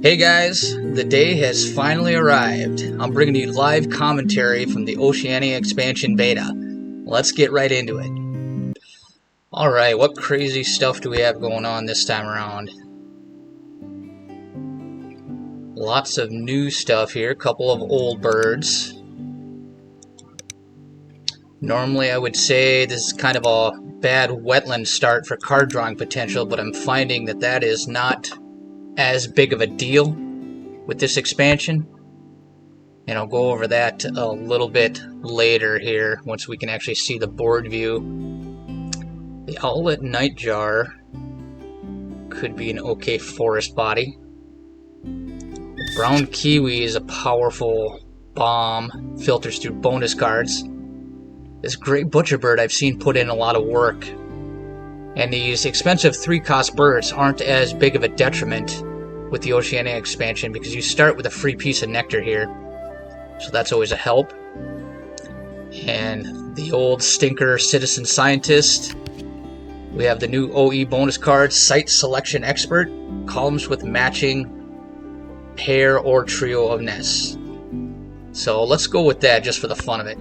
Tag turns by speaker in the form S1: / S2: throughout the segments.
S1: Hey guys, the day has finally arrived. I'm bringing you live commentary from the Oceania Expansion Beta. Let's get right into it. Alright, what crazy stuff do we have going on this time around? Lots of new stuff here, a couple of old birds. Normally I would say this is kind of a bad wetland start for card drawing potential, but I'm finding that that is not as big of a deal with this expansion, and I'll go over that a little bit later here once we can actually see the board view. The Owlet Nightjar could be an okay forest body. The Brown Kiwi is a powerful bomb, filters through bonus cards. This Great Butcherbird I've seen put in a lot of work. And these expensive 3-cost birds aren't as big of a detriment with the Oceania expansion because you start with a free piece of Nectar here. So that's always a help. And the old stinker Citizen Scientist. We have the new OE bonus card, Site Selection Expert. Columns with matching pair or trio of nests. So let's go with that just for the fun of it.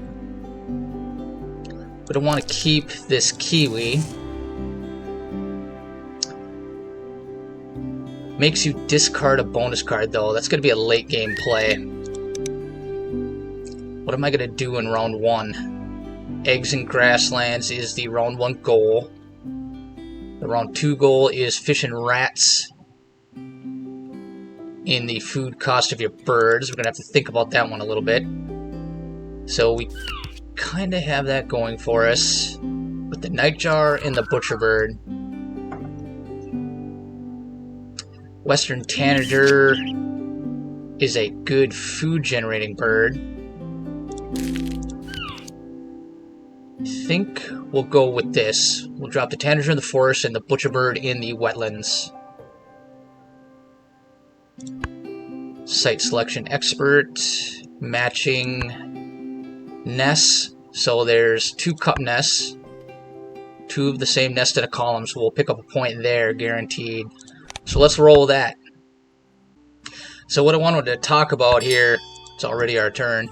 S1: But I want to keep this Kiwi. Makes you discard a bonus card though. That's going to be a late game play. What am I going to do in round 1? Eggs and grasslands is the round 1 goal. The round 2 goal is fish and rats in the food cost of your birds. We're going to have to think about that one a little bit. So we kind of have that going for us with the Nightjar and the Butcherbird. Western Tanager is a good food generating bird. I think we'll go with this. We'll drop the Tanager in the forest and the Butcherbird in the wetlands. Site Selection Expert, matching nests. So there's 2 cup nests, 2 of the same nest in a column, so we'll pick up a point there, guaranteed. So let's roll that. So what I wanted to talk about here, it's already our turn.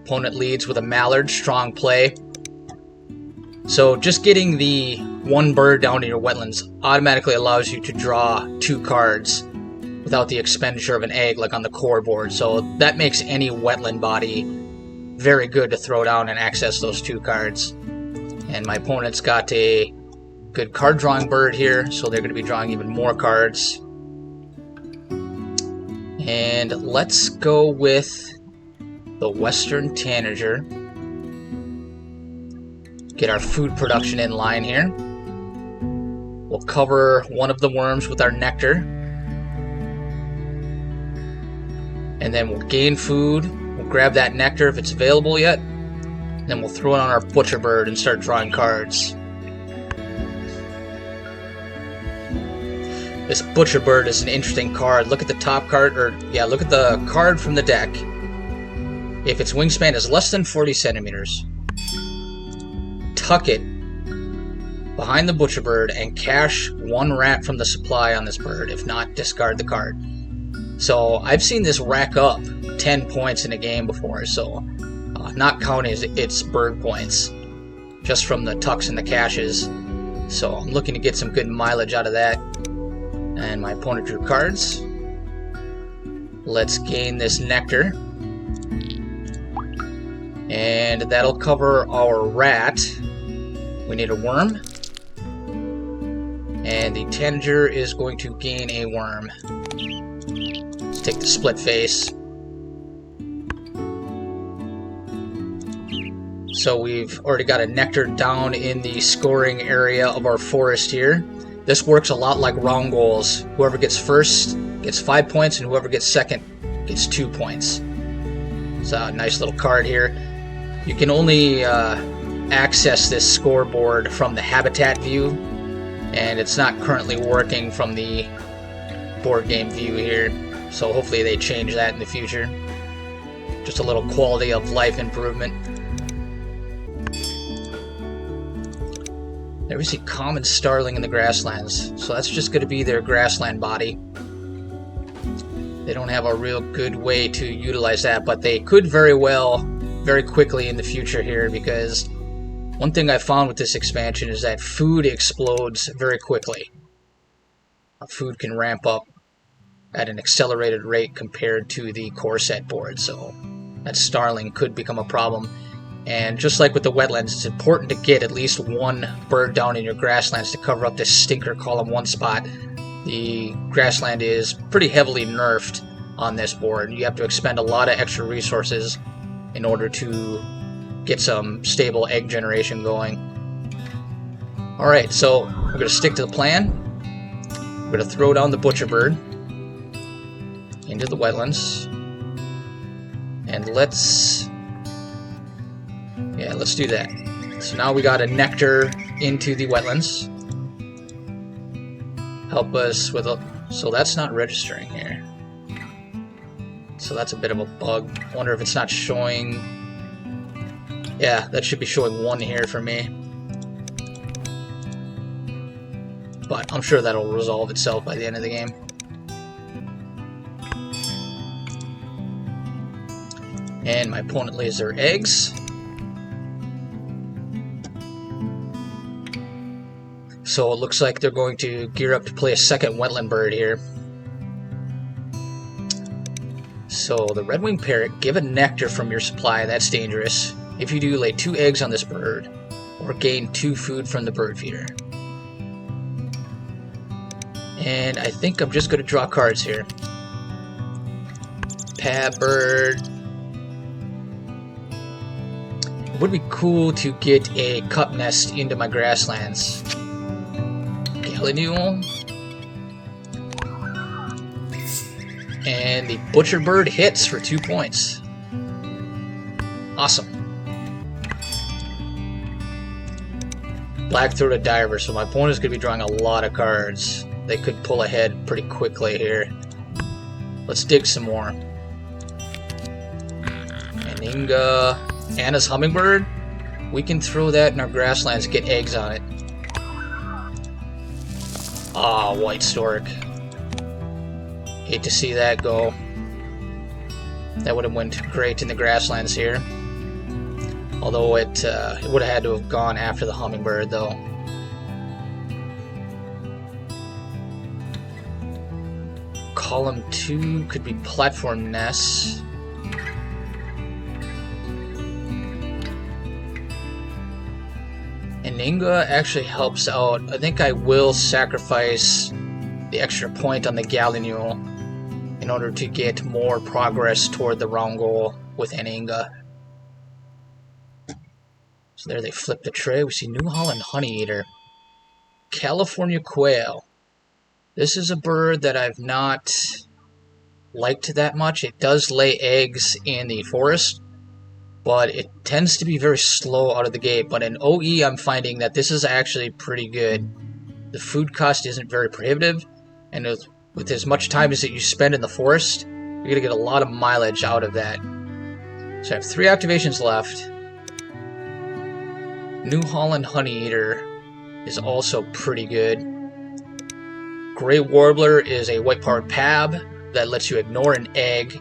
S1: Opponent leads with a Mallard, strong play. So just getting the 1 bird down in your wetlands automatically allows you to draw 2 cards without the expenditure of an egg like on the core board. So that makes any wetland body very good to throw down and access those 2 cards. And my opponent's got a good card drawing bird here, so they're going to be drawing even more cards. And let's go with the Western Tanager. Get our food production in line here. We'll cover one of the worms with our Nectar. And then we'll gain food. We'll grab that Nectar if it's available yet. Then we'll throw it on our Butcherbird and start drawing cards. This Butcherbird is an interesting card. Look at the top card, look at the card from the deck. If its wingspan is less than 40 centimeters, tuck it behind the Butcherbird and cash 1 rat from the supply on this bird. If not, discard the card. So I've seen this rack up 10 points in a game before, so not counting its bird points, just from the tucks and the caches. So I'm looking to get some good mileage out of that. And my opponent drew cards. Let's gain this Nectar. And that'll cover our rat. We need a worm. And the Tanager is going to gain a worm. Let's take the split face. So we've already got a Nectar down in the scoring area of our forest here. This works a lot like round goals. Whoever gets first gets 5 points, and whoever gets second gets 2 points. It's a nice little card here. You can only access this scoreboard from the habitat view, and it's not currently working from the board game view here. So hopefully they change that in the future. Just a little quality of life improvement. There we see common starling in the grasslands, so that's just going to be their grassland body. They don't have a real good way to utilize that, but they could very well, very quickly in the future here, because one thing I found with this expansion is that food explodes very quickly. Food can ramp up at an accelerated rate compared to the core set board, so that starling could become a problem. And just like with the wetlands, it's important to get at least one bird down in your grasslands to cover up this stinker column 1 spot. The grassland is pretty heavily nerfed on this board. You have to expend a lot of extra resources in order to get some stable egg generation going. Alright, so we're going to stick to the plan. We're going to throw down the Butcherbird into the wetlands. And let's do that. So now we got a Nectar into the wetlands. Help us with a... So that's not registering here. So that's a bit of a bug. I wonder if it's not showing... Yeah, that should be showing 1 here for me. But I'm sure that'll resolve itself by the end of the game. And my opponent lays their eggs. So it looks like they're going to gear up to play a second wetland bird here. So the red-winged parrot, give a nectar from your supply. That's dangerous. If you do, lay 2 eggs on this bird, or gain 2 food from the bird feeder. And I think I'm just going to draw cards here. Bird. It would be cool to get a cup nest into my grasslands. Gallinule. And the Butcherbird hits for 2 points. Awesome. Black-throated diver, so my opponent's going to be drawing a lot of cards. They could pull ahead pretty quickly here. Let's dig some more. Aninga. Anna's hummingbird. We can throw that in our grasslands, get eggs on it. Ah, white stork. Hate to see that go. That would have went great in the grasslands here. Although it would have had to have gone after the hummingbird, though. Column 2 could be platform nests. Aninga actually helps out. I think I will sacrifice the extra point on the Gallinule in order to get more progress toward the round goal with Aninga. So there they flip the tray. We see New Holland Honeyeater. California Quail. This is a bird that I've not liked that much. It does lay eggs in the forest, but it tends to be very slow out of the gate. But in OE, I'm finding that this is actually pretty good. The food cost isn't very prohibitive, and with as much time as that you spend in the forest, you're going to get a lot of mileage out of that. So I have 3 activations left. New Holland Honeyeater is also pretty good. Gray Warbler is a white-powered PAB that lets you ignore an egg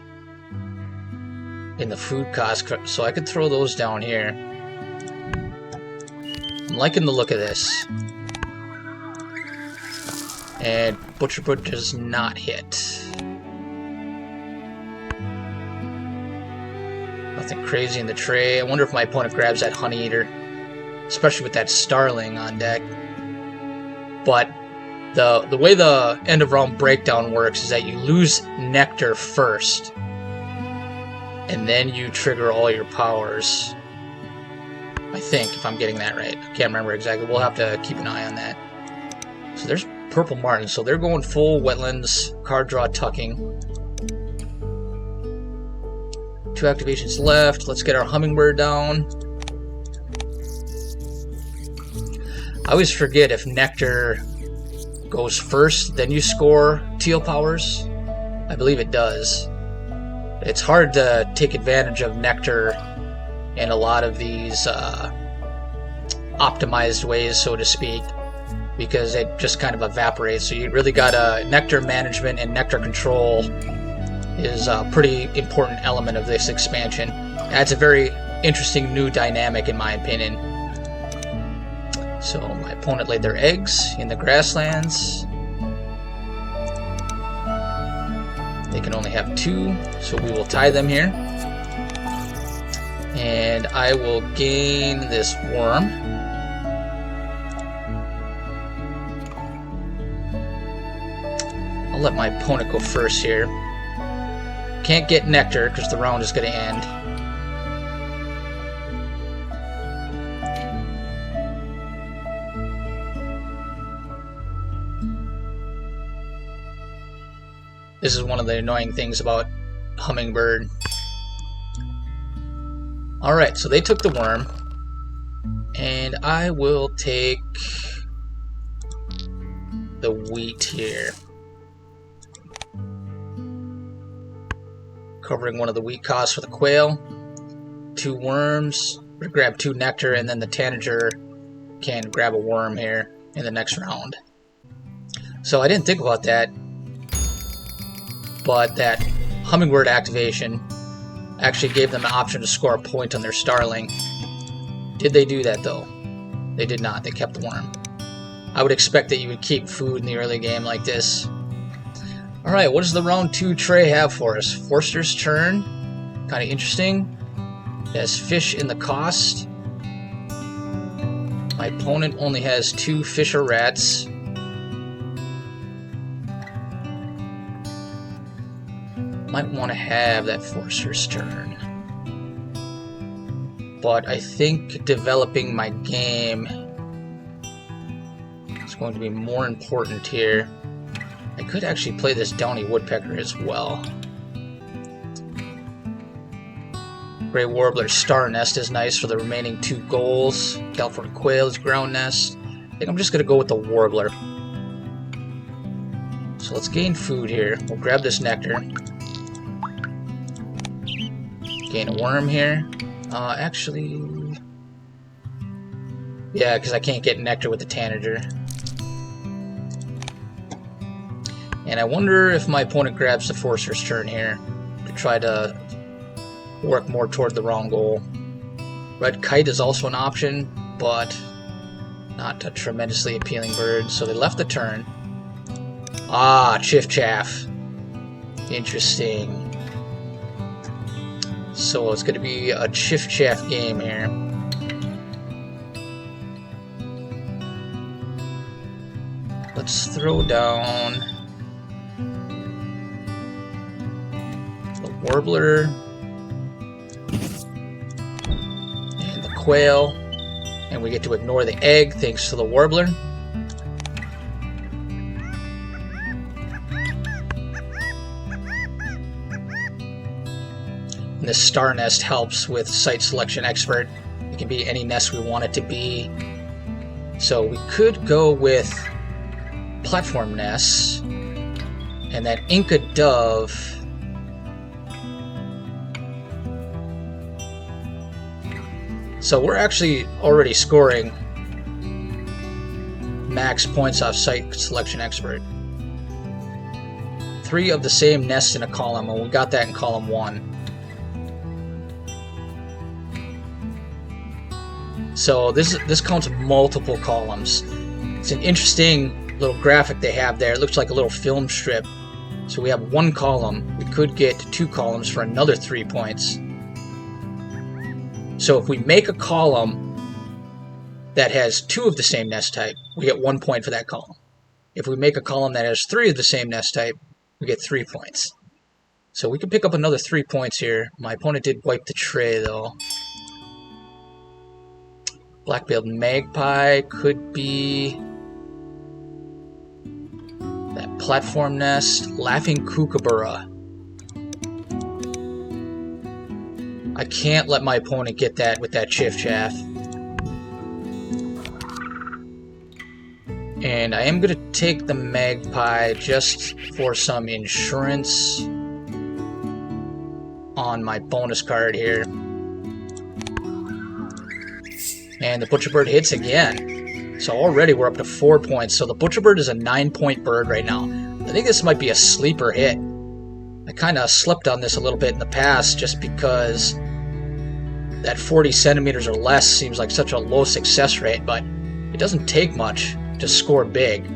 S1: in the food cost, so I could throw those down here. I'm liking the look of this. And Butcherbird does not hit. Nothing crazy in the tray. I wonder if my opponent grabs that Honeyeater, especially with that Starling on deck. But the way the end of round breakdown works is that you lose Nectar first, and then you trigger all your powers. I think, if I'm getting that right. I can't remember exactly. We'll have to keep an eye on that. So there's Purple Martin. So they're going full wetlands, card draw tucking. 2 activations left. Let's get our Hummingbird down. I always forget if Nectar goes first, then you score teal powers. I believe it does. It's hard to take advantage of Nectar in a lot of these optimized ways, so to speak, because it just kind of evaporates. So you really got Nectar management and Nectar control is a pretty important element of this expansion. Adds a very interesting new dynamic in my opinion. So my opponent laid their eggs in the grasslands. They can only have 2, so we will tie them here. And I will gain this worm. I'll let my opponent go first here. Can't get Nectar because the round is going to end. This is one of the annoying things about Hummingbird. Alright, so they took the worm. And I will take the wheat here. Covering one of the wheat costs for the quail. 2 worms. We're gonna grab 2 nectar, and then the tanager can grab a worm here in the next round. So I didn't think about that. But that Hummingbird activation actually gave them an option to score a point on their starling. Did they do that though? They did not. They kept the worm. I would expect that you would keep food in the early game like this. Alright, what does the round 2 tray have for us? Forster's turn. Kind of interesting. It has fish in the cost. My opponent only has 2 fish or rats. Might want to have that Forster's turn. But I think developing my game is going to be more important here. I could actually play this Downy Woodpecker as well. Gray Warbler's Star Nest is nice for the remaining 2 goals. California Quail's Ground Nest. I think I'm just going to go with the Warbler. So let's gain food here. We'll grab this Nectar. Gain a worm here. Actually... yeah, because I can't get Nectar with the tanager. And I wonder if my opponent grabs the Forcer's turn here to try to work more toward the wrong goal. Red Kite is also an option, but not a tremendously appealing bird, so they left the turn. Ah, Chiffchaff. Interesting. So it's going to be a Chiffchaff game here. Let's throw down the Warbler and the Quail, and we get to ignore the egg thanks to the Warbler. And this Star Nest helps with Site Selection Expert. It can be any nest we want it to be. So we could go with Platform Nests and that Inca Dove. So we're actually already scoring max points off Site Selection Expert. 3 of the same nests in a column, and we got that in column 1. So this counts multiple columns. It's an interesting little graphic they have there. It looks like a little film strip. So we have 1 column. We could get 2 columns for another 3 points. So if we make a column that has 2 of the same nest type, we get 1 point for that column. If we make a column that has 3 of the same nest type, we get 3 points. So we can pick up another 3 points here. My opponent did wipe the tray though. Black-billed magpie could be that platform nest. Laughing kookaburra. I can't let my opponent get that with that Chiffchaff. And I am going to take the magpie just for some insurance on my bonus card here. And the Butcherbird hits again. So already we're up to 4 points. So the Butcherbird is a 9-point bird right now. I think this might be a sleeper hit. I kind of slept on this a little bit in the past just because that 40 centimeters or less seems like such a low success rate, but it doesn't take much to score big.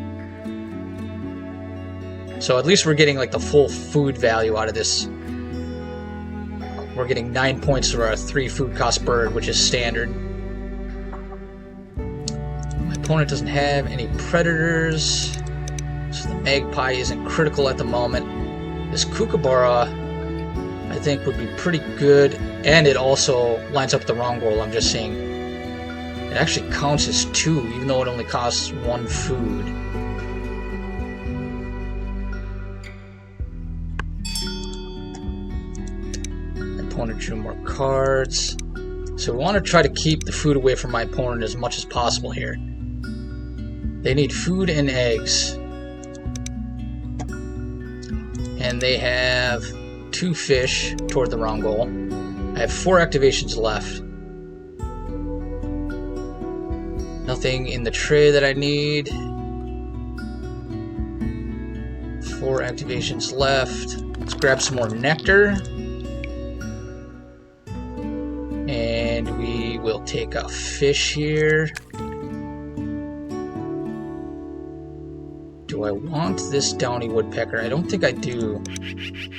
S1: So at least we're getting like the full food value out of this. We're getting 9 points for our 3 food cost bird, which is standard. My opponent doesn't have any predators, so the magpie isn't critical at the moment. This kookaburra, I think, would be pretty good, and it also lines up with the wrong goal. I'm just seeing it actually counts as 2, even though it only costs 1 food. My opponent drew more cards, so we want to try to keep the food away from my opponent as much as possible here. They need food and eggs. And they have 2 fish toward the wrong goal. I have 4 activations left. Nothing in the tray that I need. 4 activations left. Let's grab some more nectar. And we will take a fish here. Do I want this downy woodpecker? I don't think I do.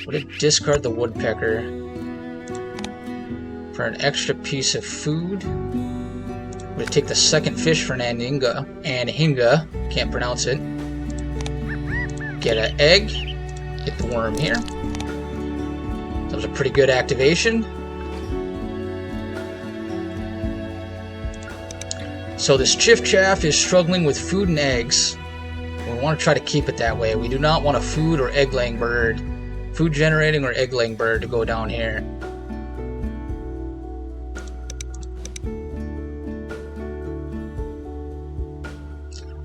S1: Would it discard the woodpecker for an extra piece of food? Would it take the second fish for an anhinga? Can't pronounce it. Get an egg. Get the worm here. That was a pretty good activation. So this Chiffchaff is struggling with food and eggs. We want to try to keep it that way. We do not want a food or egg-laying bird, food generating or egg-laying bird to go down here.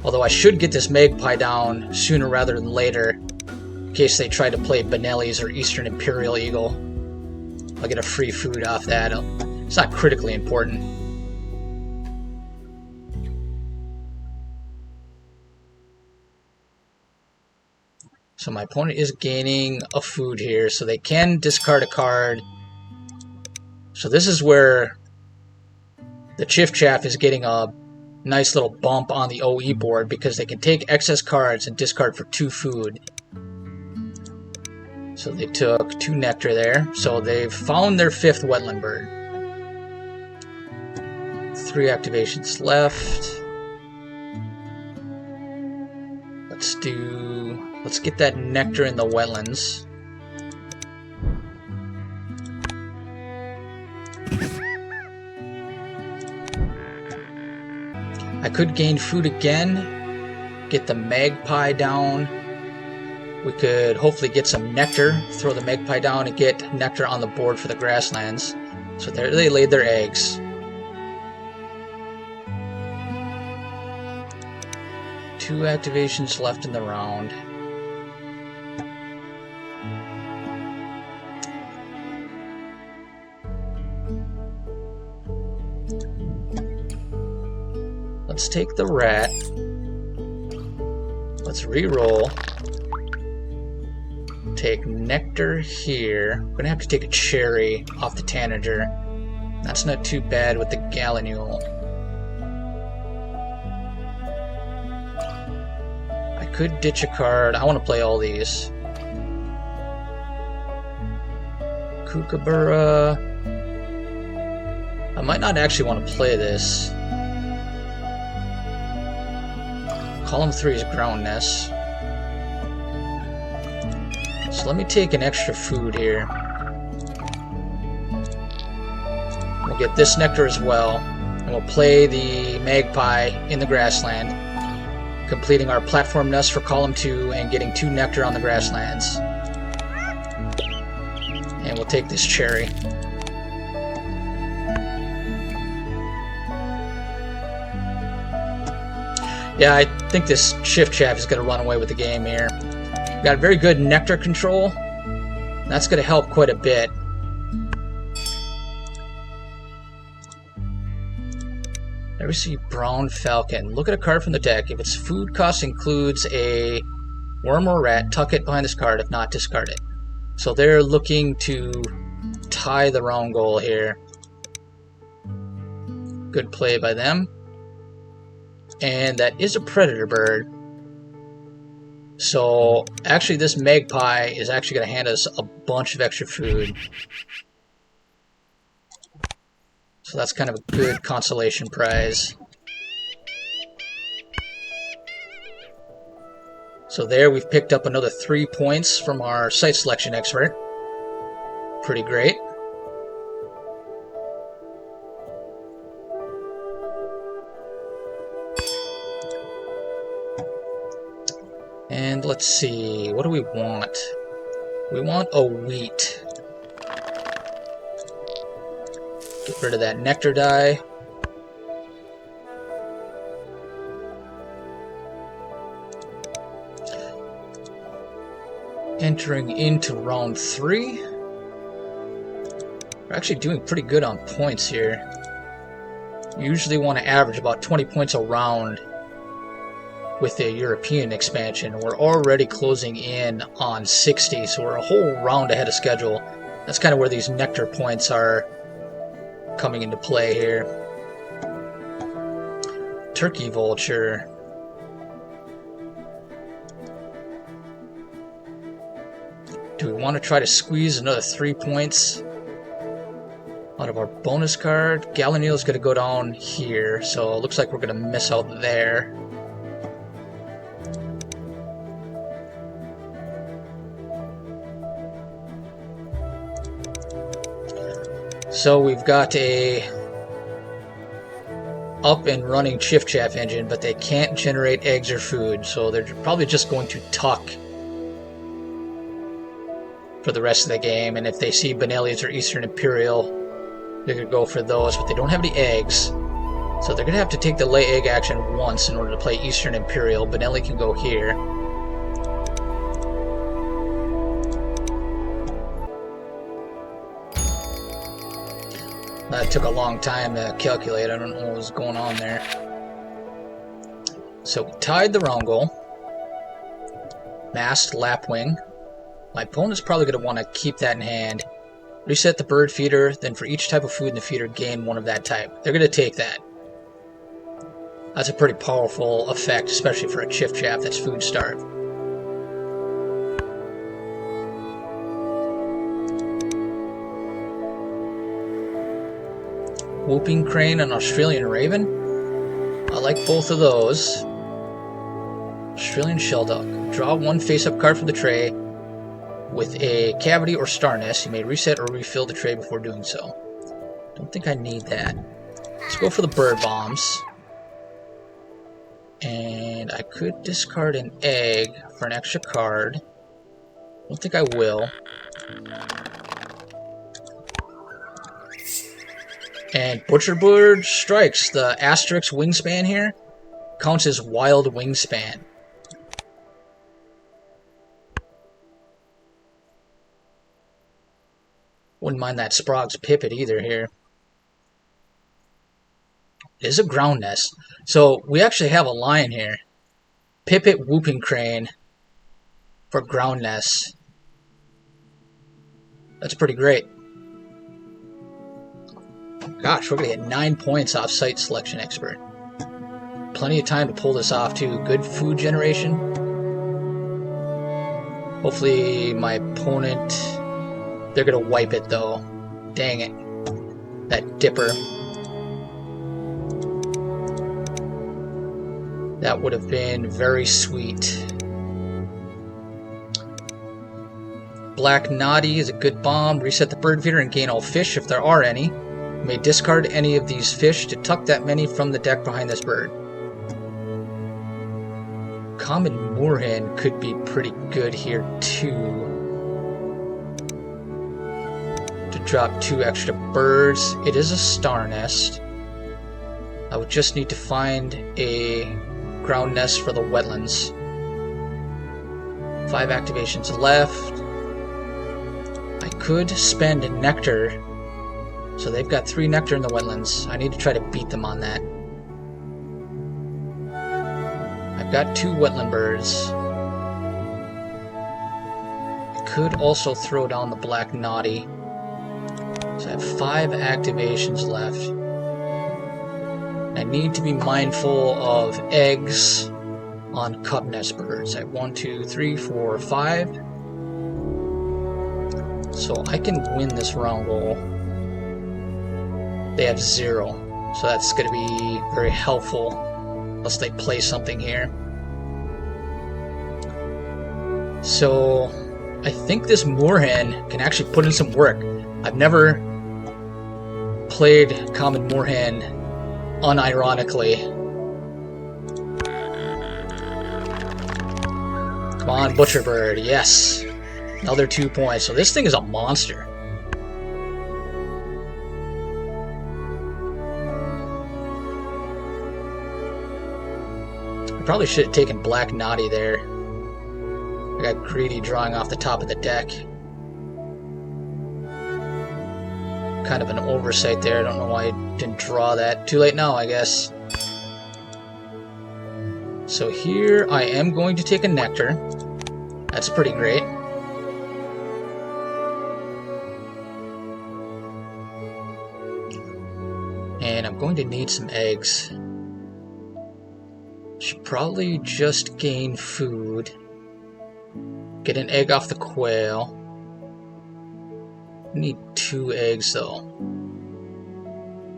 S1: Although I should get this magpie down sooner rather than later, in case they try to play Benelli's or Eastern Imperial Eagle. I'll get a free food off that. It's not critically important. So my opponent is gaining a food here, so they can discard a card. So this is where the Chiffchaff is getting a nice little bump on the OE board, because they can take excess cards and discard for 2 food. So they took 2 nectar there. So they've found their 5th wetland bird. 3 activations left. Let's get that nectar in the wetlands. I could gain food again, get the magpie down. We could hopefully get some nectar, throw the magpie down and get nectar on the board for the grasslands. So there they laid their eggs. 2 activations left in the round. Let's take the rat. Let's re-roll. Take nectar here. I'm gonna have to take a cherry off the tanager. That's not too bad with the gallinule. I could ditch a card. I want to play all these. Kookaburra. I might not actually want to play this. Column 3 is groundness. So let me take an extra food here. We'll get this nectar as well. And we'll play the magpie in the grassland, completing our platform nest for column 2 and getting 2 nectar on the grasslands. And we'll take this cherry. Yeah, I think this Chiffchaff is going to run away with the game here. We've got very good nectar control. That's going to help quite a bit. There we see Brown Falcon. Look at a card from the deck. If its food cost includes a worm or rat, tuck it behind this card. If not, discard it. So they're looking to tie the round goal here. Good play by them. And that is a predator bird. So actually this magpie is actually going to hand us a bunch of extra food. So that's kind of a good consolation prize. So there we've picked up another 3 points from our site selection expert. Pretty great. And let's see, what do we want? We want a wheat. Get rid of that nectar dye. Entering into round 3. We're actually doing pretty good on points here. You usually want to average about 20 points a round with the European expansion. We're already closing in on 60, so we're a whole round ahead of schedule. That's kind of where these nectar points are coming into play here. Turkey vulture. Do we want to try to squeeze another 3 points out of our bonus card? Gallinule is going to go down here, so it looks like we're going to miss out there. So we've got a up and running Chiffchaff engine, but they can't generate eggs or food, so they're probably just going to tuck for the rest of the game. And if they see Benelli's or Eastern Imperial, they're going to go for those, but they don't have any eggs, so they're going to have to take the lay egg action once in order to play Eastern Imperial. Benelli can go here. That took a long time to calculate. I don't know what was going on there. So we tied the round goal. Masked lapwing. My opponent's probably going to want to keep that in hand. Reset the bird feeder, then for each type of food in the feeder, gain one of that type. They're going to take that. That's a pretty powerful effect, especially for a Chiffchaff that's food starved. Whooping crane and Australian raven. I like both of those. Australian shellduck. Draw one face-up card from the tray with a cavity or star nest. You may reset or refill the tray before doing so. Don't think I need that. Let's go for the bird bombs. And I could discard an egg for an extra card. Don't think I will. And Butcherbird strikes. The asterisk wingspan here counts as wild wingspan. Wouldn't mind that Sprog's Pipit either here. It is a ground nest. So we actually have a line here. Pipit Whooping Crane for ground nests. That's pretty great. Gosh, we're going to get 9 points off Site Selection Expert. Plenty of time to pull this off too. Good food generation. Hopefully my opponent... They're going to wipe it though. Dang it. That dipper. That would have been very sweet. Black Noddy is a good bomb. Reset the bird feeder and gain all fish if there are any. You may discard any of these fish to tuck that many from the deck behind this bird. Common moorhen could be pretty good here too. To drop 2 extra birds. It is a star nest. I would just need to find a ground nest for the wetlands. 5 activations left. I could spend Nectar. So they've got 3 Nectar in the wetlands. I need to try to beat them on that. I've got 2 wetland birds. I could also throw down the black naughty. So I have 5 activations left. I need to be mindful of eggs on cup nest birds. I have 1, 2, 3, 4, 5. So I can win this round goal. They have 0. So that's going to be very helpful unless they play something here. So I think this moorhen can actually put in some work. I've never played common moorhen unironically. Come on, Butcherbird, yes. Another 2 points. So this thing is a monster. I probably should have taken black naughty there. I got greedy drawing off the top of the deck. Kind of an oversight there. I don't know why I didn't draw that. Too late now, I guess. So here I am going to take a Nectar. That's pretty great. And I'm going to need some eggs. Should probably just gain food. Get an egg off the quail. I need 2 eggs though.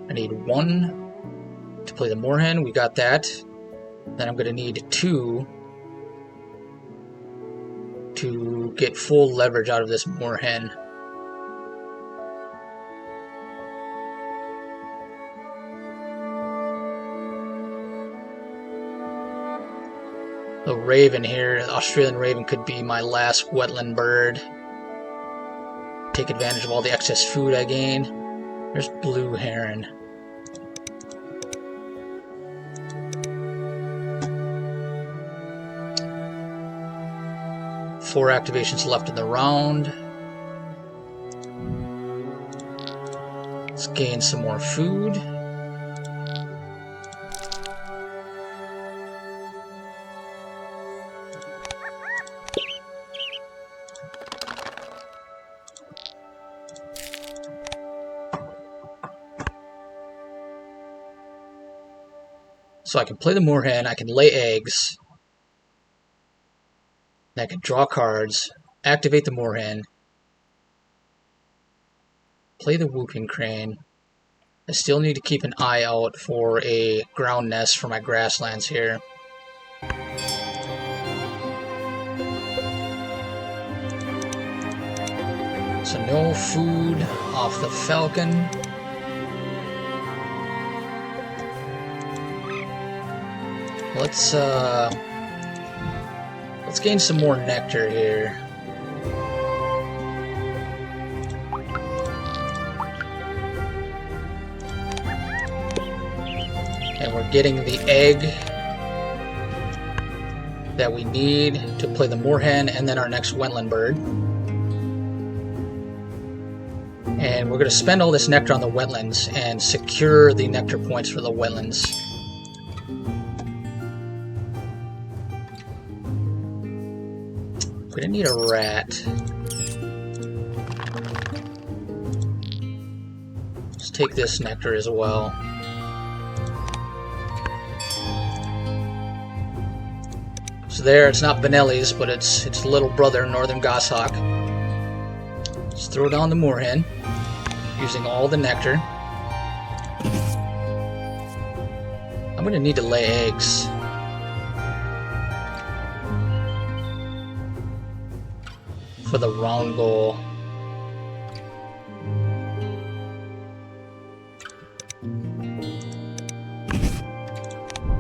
S1: I need 1 to play the moorhen. We got that. Then I'm going to need 2 to get full leverage out of this moorhen. The raven here, the Australian raven, could be my last wetland bird. Take advantage of all the excess food I gain. There's blue heron. Four activations left in the round. Let's gain some more food. So I can play the moorhen, I can lay eggs, and I can draw cards, activate the moorhen, play the whooping crane. I still need to keep an eye out for a ground nest for my grasslands here. So no food off the falcon. Let's gain some more nectar here. And we're getting the egg that we need to play the moorhen and then our next wetland bird. And we're going to spend all this nectar on the wetlands and secure the nectar points for the wetlands. We're gonna need a rat. Let's take this nectar as well. So there, it's not Benelli's, but it's little brother, Northern Goshawk. Let's throw down the moorhen, using all the nectar. I'm gonna need to lay eggs. For the round goal.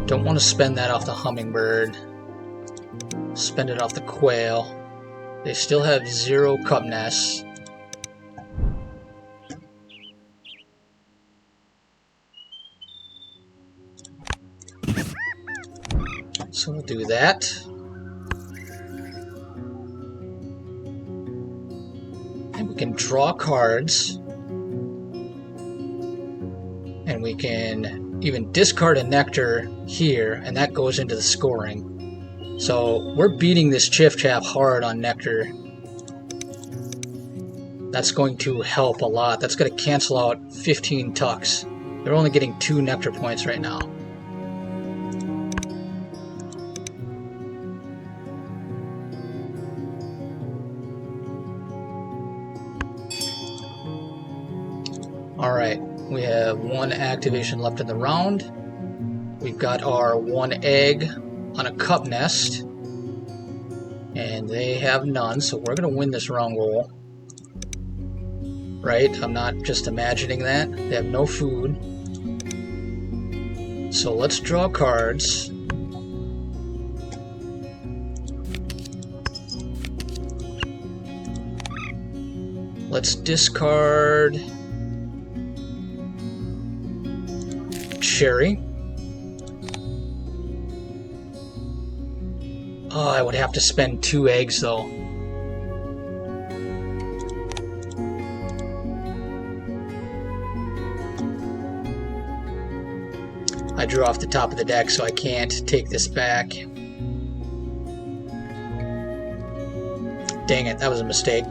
S1: Don't want to spend that off the hummingbird. Spend it off the quail. They still have 0 cup nests. So we'll do that. We can draw cards, and we can even discard a nectar here, and that goes into the scoring. So we're beating this Chiffchaff hard on nectar. That's going to help a lot. That's going to cancel out 15 tucks. They're only getting 2 nectar points right now. Alright, we have 1 activation left in the round. We've got our 1 egg on a cup nest. And they have none, so we're going to win this round roll. Right? I'm not just imagining that. They have no food. So let's draw cards. Let's discard Cherry. Oh, I would have to spend 2 eggs though. I drew off the top of the deck, so I can't take this back. Dang it, that was a mistake.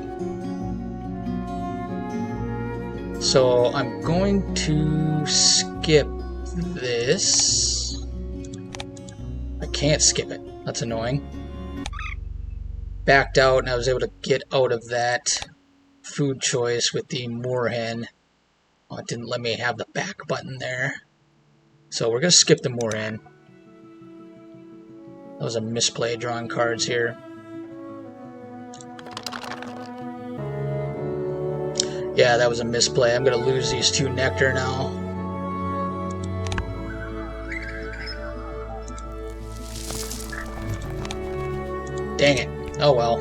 S1: So I'm going to skip this. I can't skip it. That's annoying. Backed out, and I was able to get out of that food choice with the moorhen. Oh, it didn't let me have the back button there. So we're going to skip the moorhen. That was a misplay drawing cards here. Yeah, that was a misplay. I'm going to lose these 2 nectar now. Dang it. Oh well.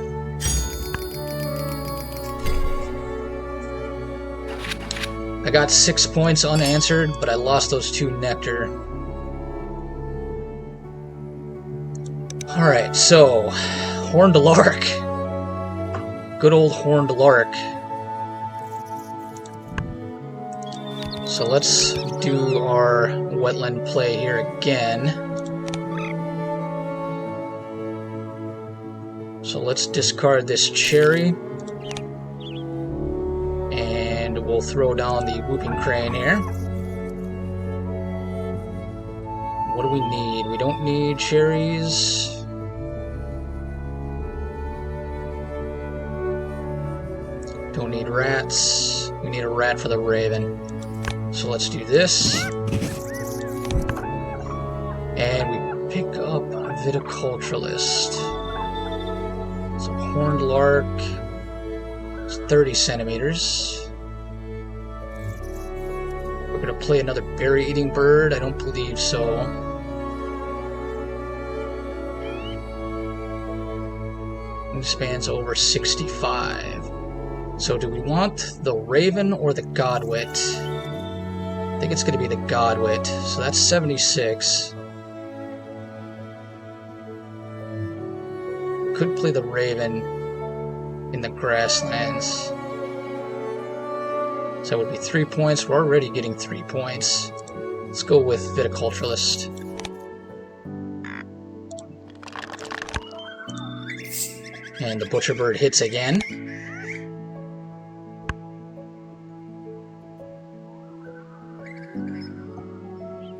S1: I got 6 points unanswered, but I lost those 2 nectar. Alright, so Horned Lark. Good old Horned Lark. So let's do our wetland play here again. So let's discard this cherry. And we'll throw down the whooping crane here. What do we need? We don't need cherries. Don't need rats. We need a rat for the raven. So let's do this. And we pick up Viticulturalist. So Horned Lark is 30 centimeters. We're going to play another berry-eating bird. I don't believe so. Wingspan's over 65. So do we want the Raven or the Godwit? I think it's going to be the Godwit. So that's 76. Could play the Raven in the grasslands. So that would be 3 points. We're already getting 3 points. Let's go with Viticulturalist. And the Butcherbird hits again.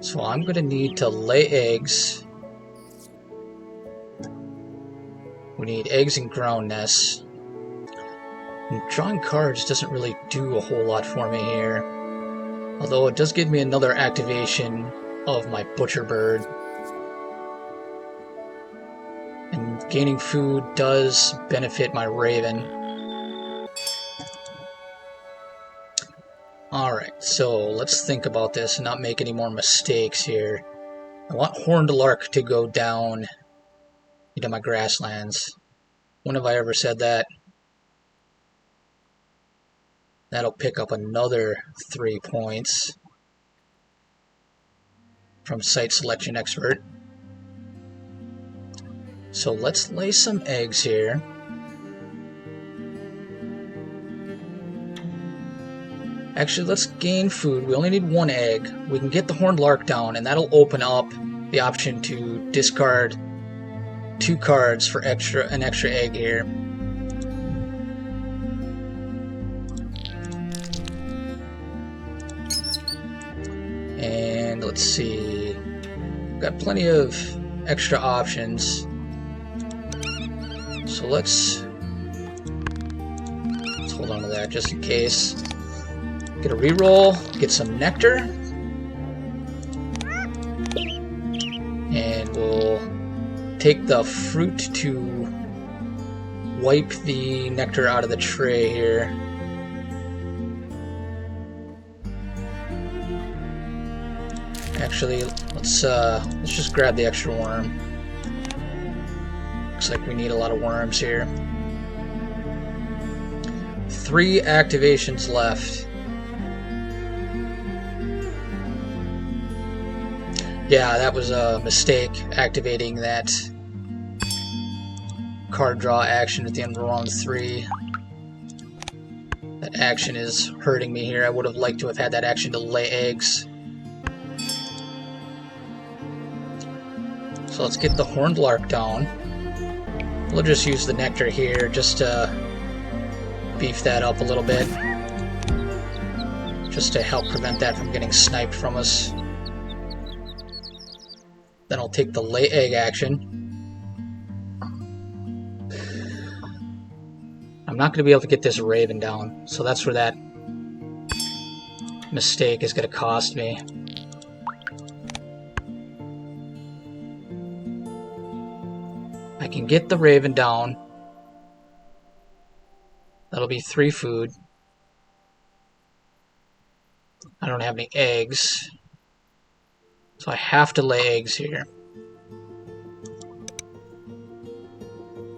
S1: So I'm going to need to lay eggs. We need eggs and ground nests. And drawing cards doesn't really do a whole lot for me here. Although it does give me another activation of my Butcherbird. And gaining food does benefit my Raven. Alright, so let's think about this and not make any more mistakes here. I want Horned Lark to go down into my grasslands. When have I ever said that? That'll pick up another 3 points from Site Selection Expert. So let's lay some eggs here. Actually, let's gain food. We only need 1 egg. We can get the Horned Lark down, and that'll open up the option to discard 2 cards for an extra egg here. And let's see. Got plenty of extra options. So let's hold on to that just in case. Get a reroll, get some nectar. And we'll take the fruit to wipe the nectar out of the tray here. Actually, let's just grab the extra worm. Looks like we need a lot of worms here. 3 activations left. Yeah, that was a mistake, activating that card draw action at the end of round 3. That action is hurting me here. I would have liked to have had that action to lay eggs. So let's get the horned lark down. We'll just use the nectar here just to beef that up a little bit. Just to help prevent that from getting sniped from us. Then I'll take the lay egg action. I'm not going to be able to get this raven down, so that's where that mistake is going to cost me. I can get the raven down. That'll be 3 food. I don't have any eggs. So I have to lay eggs here.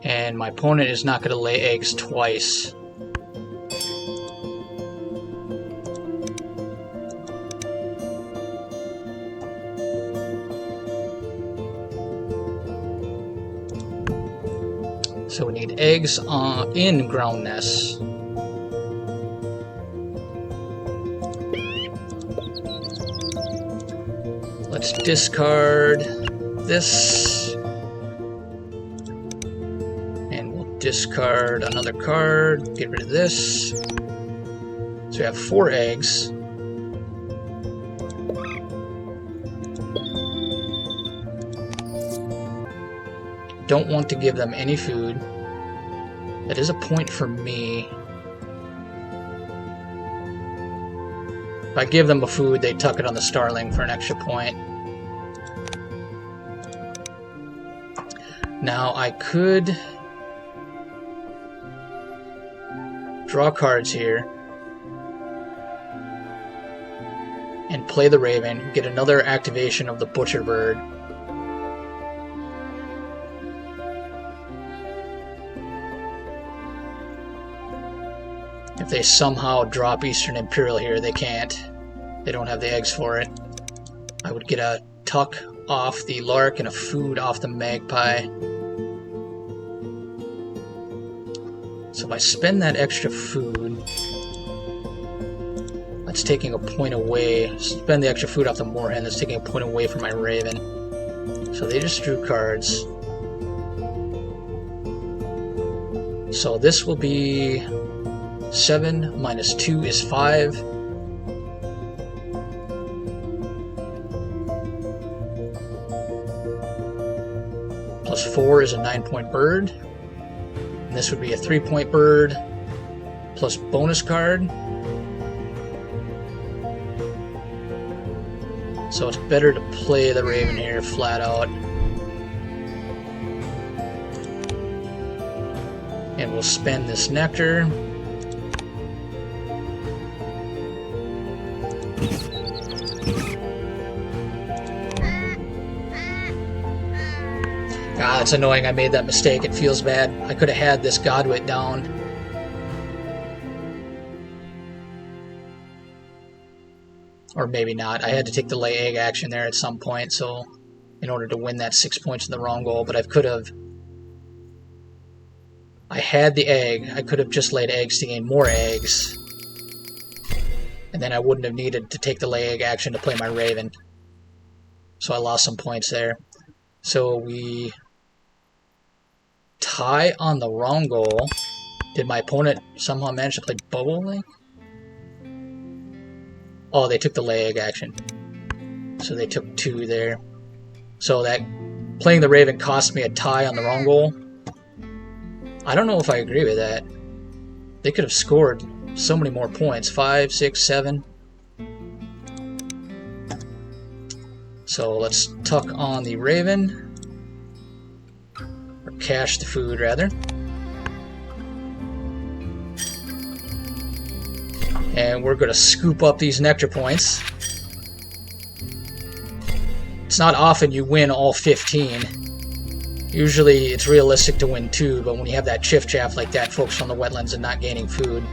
S1: And my opponent is not going to lay eggs twice. So we need eggs in ground nests. Let's discard this. And we'll discard another card. Get rid of this. So we have 4 eggs. Don't want to give them any food. That is a point for me. If I give them a food, they tuck it on the starling for an extra point. Now I could draw cards here and play the raven, get another activation of the Butcherbird. If they somehow drop Eastern Imperial here, they can't. They don't have the eggs for it. I would get a tuck off the lark and a food off the magpie. So if I spend that extra food, that's taking a point away. Spend the extra food off the moorhen, that's taking a point away from my raven. So they just drew cards. So this will be 7 minus 2 is 5. Plus 4 is a 9-point bird. And this would be a 3-point bird plus bonus card. So it's better to play the raven here flat out. And we'll spend this nectar. God, it's annoying I made that mistake. It feels bad. I could have had this Godwit down. Or maybe not. I had to take the lay egg action there at some point, so in order to win that 6 points in the wrong goal, but I could have... I had the egg. I could have just laid eggs to gain more eggs. And then I wouldn't have needed to take the lay egg action to play my raven. So I lost some points there. So we tie on the wrong goal. Did my opponent somehow manage to play Bubble Link? Oh, they took the lay egg action. So they took 2 there. So that playing the Raven cost me a tie on the wrong goal. I don't know if I agree with that. They could have scored so many more points. 5, 6, 7. So let's tuck on the Raven. Or cache the food, rather. And we're going to scoop up these Nectar points. It's not often you win all 15. Usually it's realistic to win 2, but when you have that Chiffchaff like that, focus on the wetlands and not gaining food.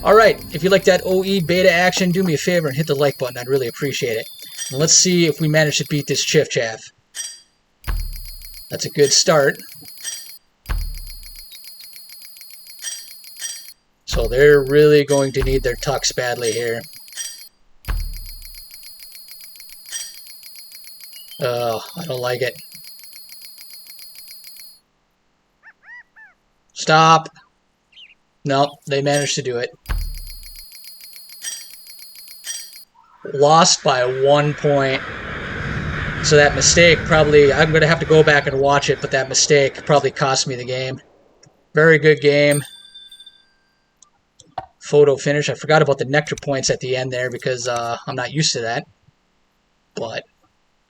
S1: Alright, if you like that OE beta action, do me a favor and hit the like button. I'd really appreciate it. And let's see if we manage to beat this Chiffchaff. That's a good start. So they're really going to need their tucks badly here. I don't like it. Stop. Nope, they managed to do it. Lost by 1 point. So that mistake probably, I'm going to have to go back and watch it, but that mistake probably cost me the game. Very good game. Photo finish. I forgot about the Nectar points at the end there because I'm not used to that. But,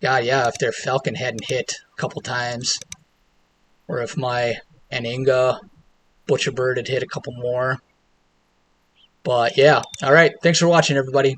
S1: God, yeah, if their Falcon hadn't hit a couple times, or if my Aninga Butcherbird had hit a couple more. But, yeah. All right. Thanks for watching, everybody.